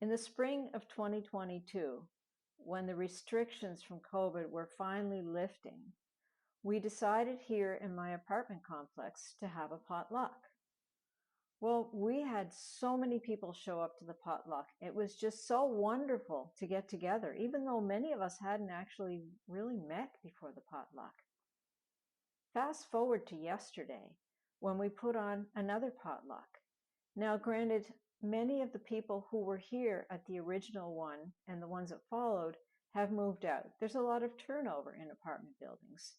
In the spring of 2022, when the restrictions from COVID were finally lifting, we decided here in my apartment complex to have a potluck. Well, we had so many people show up to the potluck. It was just so wonderful to get together, even though many of us hadn't actually really met before the potluck. Fast forward to yesterday, when we put on another potluck. Now, granted, many of the people who were here at the original one and the ones that followed have moved out. There's a lot of turnover in apartment buildings.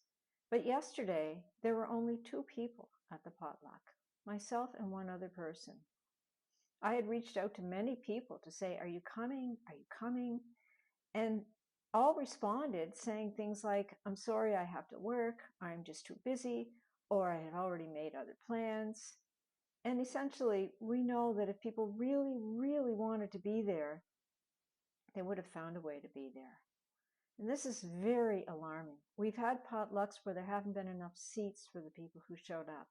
But yesterday, there were only 2 people at the potluck, myself and one other person. I had reached out to many people to say, "Are you coming? Are you coming?" And all responded saying things like, "I'm sorry, I have to work. I'm just too busy," or "I had already made other plans." And essentially, we know that if people really, really wanted to be there, they would have found a way to be there. And this is very alarming. We've had potlucks where there haven't been enough seats for the people who showed up.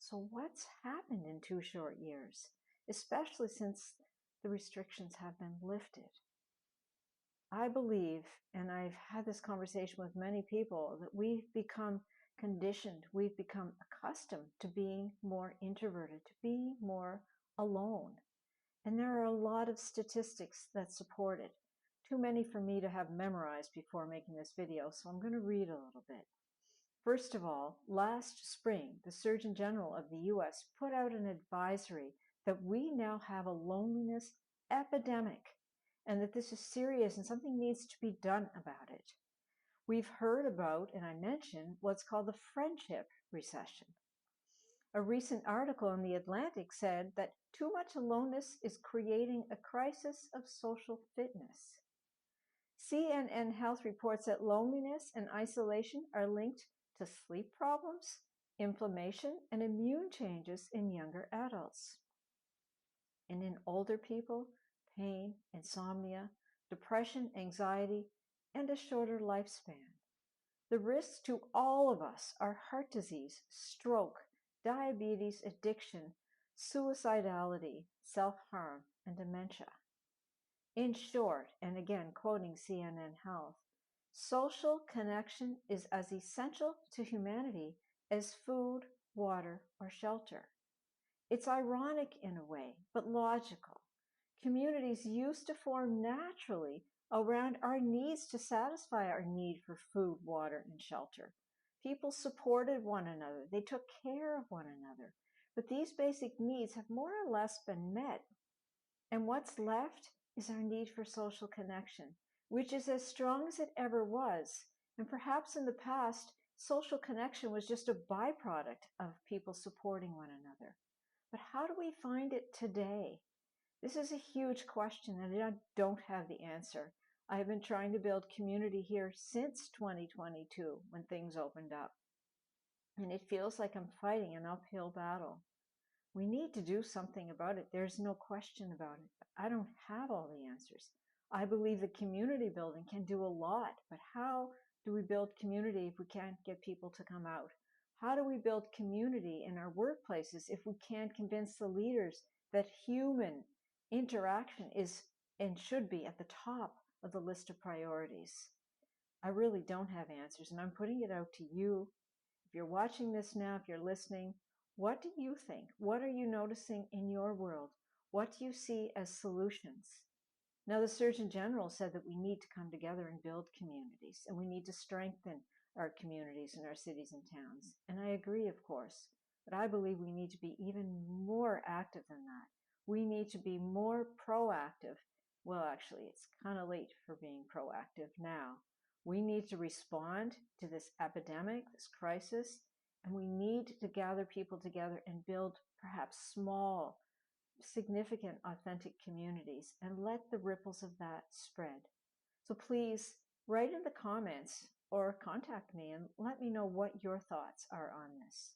So what's happened in 2 short years, especially since the restrictions have been lifted? I believe, and I've had this conversation with many people, that we've become conditioned, we've become accustomed to being more introverted, to being more alone. And there are a lot of statistics that support it. Too many for me to have memorized before making this video, so I'm going to read a little bit. First of all, last spring, the Surgeon General of the US put out an advisory that we now have a loneliness epidemic and that this is serious and something needs to be done about it. We've heard about, and I mentioned, what's called the friendship recession. A recent article in The Atlantic said that too much aloneness is creating a crisis of social fitness. CNN Health reports that loneliness and isolation are linked to sleep problems, inflammation, and immune changes in younger adults. And in older people, pain, insomnia, depression, anxiety, and a shorter lifespan. The risks to all of us are heart disease, stroke, diabetes, addiction, suicidality, self-harm, and dementia. In short, and again quoting CNN Health, social connection is as essential to humanity as food, water, or shelter. It's ironic in a way, but logical. Communities used to form naturally around our needs to satisfy our need for food, water, and shelter. People supported one another. They took care of one another. But these basic needs have more or less been met. And what's left is our need for social connection, which is as strong as it ever was. And perhaps in the past, social connection was just a byproduct of people supporting one another. But how do we find it today? This is a huge question, and I don't have the answer. I have been trying to build community here since 2022 when things opened up. And it feels like I'm fighting an uphill battle. We need to do something about it. There's no question about it. But I don't have all the answers. I believe that community building can do a lot, but how do we build community if we can't get people to come out? How do we build community in our workplaces if we can't convince the leaders that human interaction is and should be at the top of the list of priorities? I really don't have answers, and I'm putting it out to you. If you're watching this now, if you're listening, what do you think? What are you noticing in your world? What do you see as solutions? Now, the Surgeon General said that we need to come together and build communities, and we need to strengthen our communities in our cities and towns. And I agree, of course, but I believe we need to be even more active than that. We need to be more proactive. Well, actually, it's kind of late for being proactive now. We need to respond to this epidemic, this crisis, and we need to gather people together and build perhaps small, significant, authentic communities and let the ripples of that spread. So please write in the comments or contact me and let me know what your thoughts are on this.